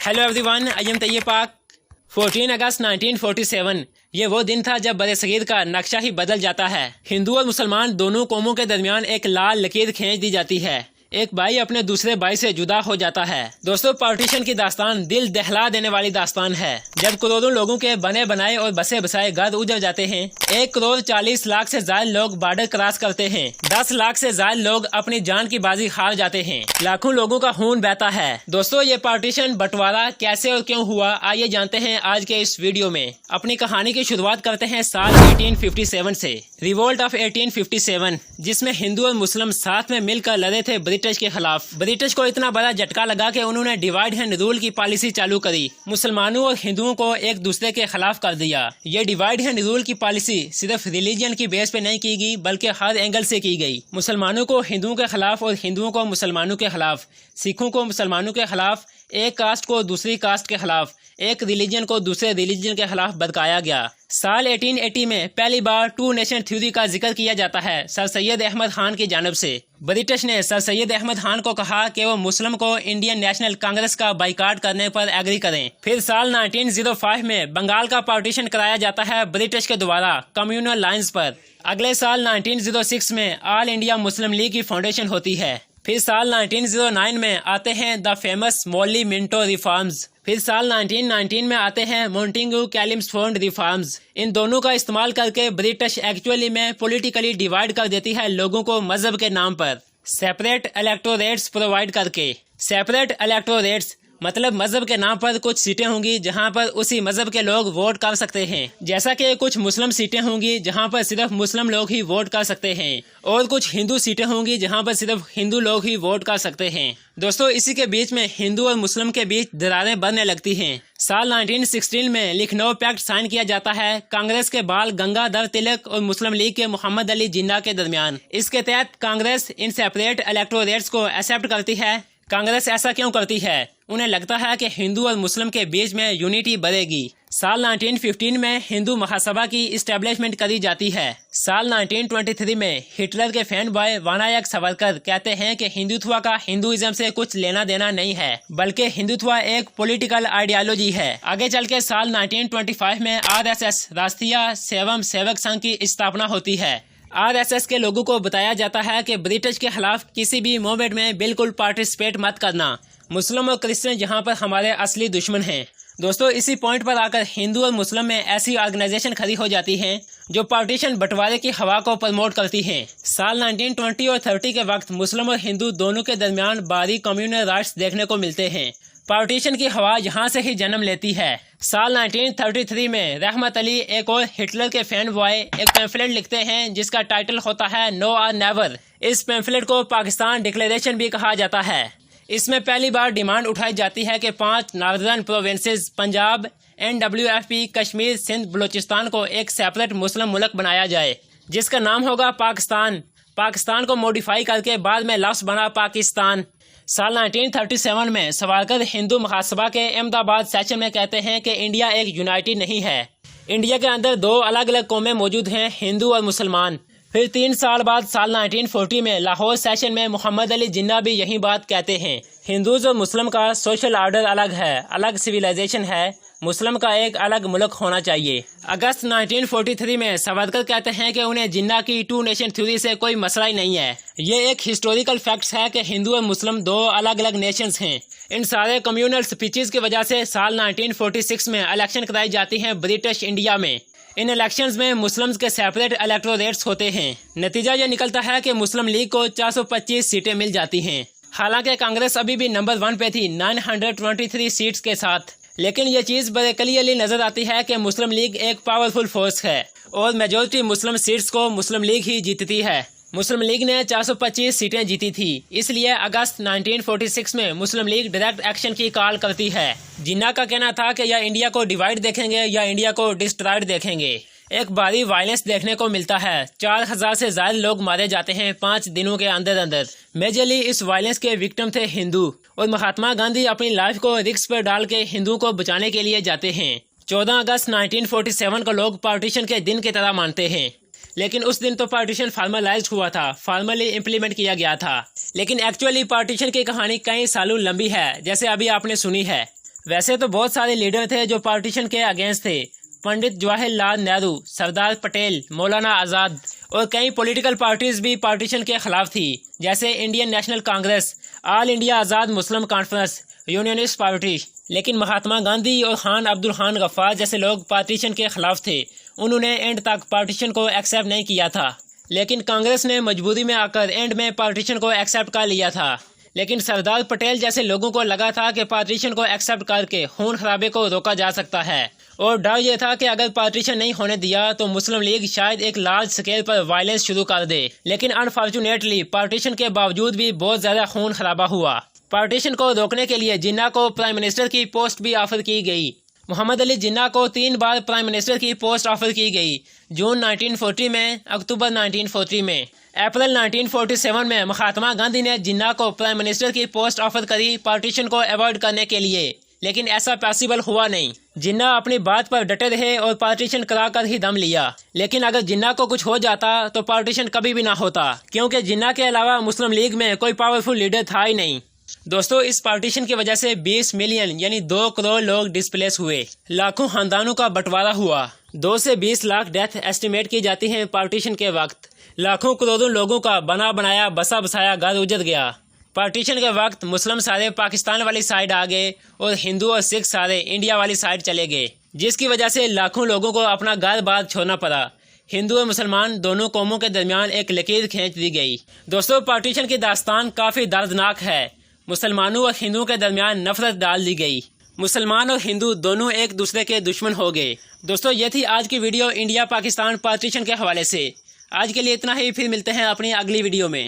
Hello everyone, I am Tayyab Pak. 14 अगस्त 1947 ये वो दिन था जब बरे-सगीर का नक्शा ही बदल जाता है। हिंदू और मुसलमान दोनों कौमों के दरमियान एक लाल लकीर खींच दी जाती है। एक भाई अपने दूसरे भाई से जुदा हो जाता है। दोस्तों, पार्टीशन की दास्तान दिल दहला देने वाली दास्तान है। जब करोड़ों लोगों के बने बनाए और बसे बसाए घर उजड़ जाते हैं, 1 करोड़ 40 लाख से ज्यादा लोग बॉर्डर क्रॉस करते हैं, 10 लाख से ज्यादा लोग अपनी जान की बाजी हार जाते हैं, लाखों लोगों का खून बहता है। दोस्तों, ये पार्टीशन बंटवारा कैसे और क्यों हुआ, आइए जानते हैं आज के इस वीडियो में। अपनी कहानी की शुरुआत करते हैं साल 1857 से। रिवोल्ट ऑफ 1857, जिसमें हिंदू और मुस्लिम साथ में मिलकर लड़े थे ब्रिटिश के खिलाफ। ब्रिटिश को इतना बड़ा झटका लगा कि उन्होंने डिवाइड एंड रूल की पॉलिसी चालू करी, मुसलमानों और हिंदुओं को एक दूसरे के खिलाफ कर दिया। ये डिवाइड एंड रूल की पॉलिसी सिर्फ रिलीजन की बेस पे नहीं की गई, बल्कि हर एंगल से की गई। मुसलमानों को हिंदुओं के खिलाफ और हिंदुओं को मुसलमानों के खिलाफ, सिखों को मुसलमानों के खिलाफ, एक कास्ट को दूसरी कास्ट के खिलाफ, एक रिलीजन को दूसरे रिलीजन के खिलाफ भड़काया गया। साल 1880 में पहली बार 2 नेशन थ्योरी का जिक्र किया जाता है सर सैयद अहमद खान की जानिब से। ब्रिटिश ने सर सैयद अहमद खान को कहा कि वो मुस्लिम को इंडियन नेशनल कांग्रेस का बाइकाट करने पर एग्री करें। फिर साल 1905 में बंगाल का पार्टीशन कराया जाता है ब्रिटिश के द्वारा कम्युनल लाइन्स पर। अगले साल 1906 में ऑल इंडिया मुस्लिम लीग की फाउंडेशन होती है। फिर साल 1909 में आते हैं the famous Morley Minto reforms. फिर साल 1919 में आते हैं मोंटेग्यू कैलिम्सफोर्ड रिफॉर्म्स। इन दोनों का इस्तेमाल करके ब्रिटिश एक्चुअली में पॉलिटिकली डिवाइड कर देती है लोगों को मजहब के नाम पर, सेपरेट इलेक्टोरेट्स प्रोवाइड करके। सेपरेट इलेक्टोरेट्स मतलब मजहब के नाम पर कुछ सीटें होंगी जहां पर उसी मजहब के लोग वोट कर सकते हैं, जैसा कि कुछ मुस्लिम सीटें होंगी जहां पर सिर्फ मुस्लिम लोग ही वोट कर सकते हैं, और कुछ हिंदू सीटें होंगी जहां पर सिर्फ हिंदू लोग ही वोट कर सकते हैं। दोस्तों, इसी के बीच में हिंदू और मुस्लिम के बीच दरारें बनने लगती हैं। साल 1916 में लखनऊ पैक्ट साइन किया जाता है कांग्रेस के बाल गंगाधर तिलक और मुस्लिम लीग के मोहम्मद अली जिन्ना के दरमियान। इसके तहत कांग्रेस इन सेपरेट इलेक्टोरेट्स को एक्सेप्ट करती है। कांग्रेस ऐसा क्यों करती है? उन्हें लगता है कि हिंदू और मुस्लिम के बीच में यूनिटी बढ़ेगी। साल 1915 में हिंदू महासभा की इस्टेब्लिशमेंट करी जाती है। साल 1923 में हिटलर के फैन बॉय विनायक सावरकर कहते हैं कि हिंदुत्व का हिंदुइज्म से कुछ लेना देना नहीं है, बल्कि हिंदुत्व एक पॉलिटिकल आइडियोलॉजी है। आगे चल के साल 1925 में RSS राष्ट्रीय स्वयं सेवक संघ की स्थापना होती है। RSS के लोगों को बताया जाता है कि ब्रिटिश के खिलाफ किसी भी मूवमेंट में बिल्कुल पार्टिसिपेट मत करना। मुस्लिम और क्रिश्चियन यहाँ पर हमारे असली दुश्मन हैं। दोस्तों, इसी पॉइंट पर आकर हिंदू और मुस्लिम में ऐसी ऑर्गेनाइजेशन खड़ी हो जाती हैं जो पार्टीशन बंटवारे की हवा को प्रमोट करती हैं। साल 1920 और 30 के वक्त मुस्लिम और हिंदू दोनों के दरमियान भारी कम्युनल राइट्स देखने को मिलते हैं। पार्टीशन की हवा यहाँ से ही जन्म लेती है। साल 1933 में रहमत अली एक और हिटलर के फैन बॉय एक पैम्फलेट लिखते हैं जिसका टाइटल होता है नो और नेवर। इस पैम्फलेट को पाकिस्तान डिक्लेरेशन भी कहा जाता है। इसमें पहली बार डिमांड उठाई जाती है कि 5 northern provinces Punjab, NWFP, Kashmir, Sindh, Balochistan को एक सेपरेट मुस्लिम मुल्क बनाया जाए जिसका नाम होगा पाकिस्तान। पाकिस्तान को मॉडिफाई करके बाद में लफ्ज़ बना पाकिस्तान। साल 1937 में सावरकर हिंदू महासभा के अहमदाबाद सेशन में कहते हैं कि इंडिया एक यूनाइटेड नहीं है। इंडिया के अंदर 2 अलग अलग कौमें मौजूद हैं, हिंदू और मुसलमान। फिर 3 साल बाद साल 1940 में लाहौर सेशन में मोहम्मद अली जिन्ना भी यही बात कहते हैं। हिंदूज और मुस्लिम का सोशल ऑर्डर अलग है, अलग सिविलाइजेशन है, मुस्लिम का एक अलग मुल्क होना चाहिए। अगस्त 1943 में सावरकर कहते हैं कि उन्हें जिन्ना की 2 नेशन थ्योरी से कोई मसला ही नहीं है। ये एक हिस्टोरिकल फैक्ट्स है कि हिंदू और मुस्लिम 2 अलग अलग नेशंस हैं। इन सारे कम्युनल स्पीचेस की वजह से साल 1946 में इलेक्शन कराई जाती हैं ब्रिटिश इंडिया में। इन इलेक्शंस में मुस्लिम्स के सेपरेट इलेक्टोरेट्स होते हैं। नतीजा ये निकलता है कि मुस्लिम लीग को 425 सीटें मिल जाती हैं। हालांकि कांग्रेस अभी भी नंबर 1 पे थी 923 सीट्स के साथ, लेकिन ये चीज़ बड़े क्लियरली नजर आती है कि मुस्लिम लीग एक पावरफुल फोर्स है और मेजॉरिटी मुस्लिम सीट्स को मुस्लिम लीग ही जीतती है। मुस्लिम लीग ने 425 सीटें जीती थी, इसलिए अगस्त 1946 में मुस्लिम लीग डायरेक्ट एक्शन की कॉल करती है। जिन्ना का कहना था कि या इंडिया को डिवाइड देखेंगे या इंडिया को डिस्ट्रॉयड देखेंगे। एक भारी वायलेंस देखने को मिलता है। 4000 से ज्यादा लोग मारे जाते हैं 5 दिनों के अंदर अंदर। मेजरली इस वायलेंस के विक्टिम थे हिंदू, और महात्मा गांधी अपनी लाइफ को रिस्क पर डाल के हिंदू को बचाने के लिए जाते हैं। 14 अगस्त 1947 को लोग पार्टीशन के दिन की तरह मानते हैं, लेकिन उस दिन तो पार्टीशन फॉर्मलाइज्ड हुआ था, फॉर्मली इम्प्लीमेंट किया गया था। लेकिन एक्चुअली पार्टीशन की कहानी कई सालों लंबी है, जैसे अभी आपने सुनी है। ویسے تو بہت سارے لیڈر تھے جو پارٹیشن کے اگینسٹ تھے، پنڈت جواہر لال نہرو، سردار پٹیل، مولانا آزاد، اور کئی پولیٹیکل پارٹیز بھی پارٹیشن کے خلاف تھی، جیسے انڈین نیشنل کانگریس، آل انڈیا آزاد مسلم کانفرنس، یونینسٹ پارٹی۔ لیکن مہاتما گاندھی اور خان عبد الخان غفار جیسے لوگ پارٹیشن کے خلاف تھے، انہوں نے اینڈ تک پارٹیشن کو ایکسیپٹ نہیں کیا تھا، لیکن کانگریس نے مجبوری میں آ کر اینڈ میں پارٹیشن کو ایکسیپٹ کر لیا تھا۔ لیکن سردار پٹیل جیسے لوگوں کو لگا تھا کہ پارٹیشن کو ایکسیپٹ کر کے خون خرابے کو روکا جا سکتا ہے، اور ڈر یہ تھا کہ اگر پارٹیشن نہیں ہونے دیا تو مسلم لیگ شاید ایک لارج سکیل پر وائلنس شروع کر دے۔ لیکن انفارچونیٹلی پارٹیشن کے باوجود بھی بہت زیادہ خون خرابہ ہوا۔ پارٹیشن کو روکنے کے لیے جناح کو پرائم منسٹر کی پوسٹ بھی آفر کی گئی۔ محمد علی جناح کو 3 بار پرائم منسٹر کی پوسٹ آفر کی گئی، جون 1940 میں، اکتوبر 1940 میں۔ اپریل 1947 میں مہاتما گاندھی نے جناح کو پرائم منسٹر کی پوسٹ آفر کری پارٹیشن کو ایوائڈ کرنے کے لیے، لیکن ایسا پاسبل ہوا نہیں۔ جناح اپنی بات پر ڈٹے رہے اور پارٹیشن کرا کر ہی دم لیا، لیکن اگر جناح کو کچھ ہو جاتا تو پارٹیشن کبھی بھی نہ ہوتا، کیونکہ جناح کے علاوہ مسلم لیگ میں کوئی پاورفل لیڈر تھا ہی نہیں۔ دوستو، اس پارٹیشن کی وجہ سے 20 ملین یعنی 2 کروڑ لوگ ڈسپلیس ہوئے، لاکھوں خاندانوں کا بٹوارا ہوا، 2 سے 20 لاکھ ڈیتھ ایسٹیمیٹ کی جاتی ہیں پارٹیشن کے وقت، لاکھوں کروڑوں لوگوں کا بنا بنایا بسا بسایا گھر اجڑ گیا۔ پارٹیشن کے وقت مسلم سارے پاکستان والی سائڈ آ گئے اور ہندو اور سکھ سارے انڈیا والی سائڈ چلے گئے، جس کی وجہ سے لاکھوں لوگوں کو اپنا گھر بار چھوڑنا پڑا۔ ہندو اور مسلمان دونوں قوموں کے درمیان ایک لکیر کھینچ دی گئی۔ دوستو، پارٹیشن کی داستان کافی دردناک ہے۔ مسلمانوں اور ہندوؤں کے درمیان نفرت ڈال دی گئی، مسلمان اور ہندو دونوں ایک دوسرے کے دشمن ہو گئے۔ دوستو، یہ تھی آج کی ویڈیو انڈیا پاکستان پارٹیشن کے حوالے سے۔ آج کے لیے اتنا ہی، پھر ملتے ہیں اپنی اگلی ویڈیو میں۔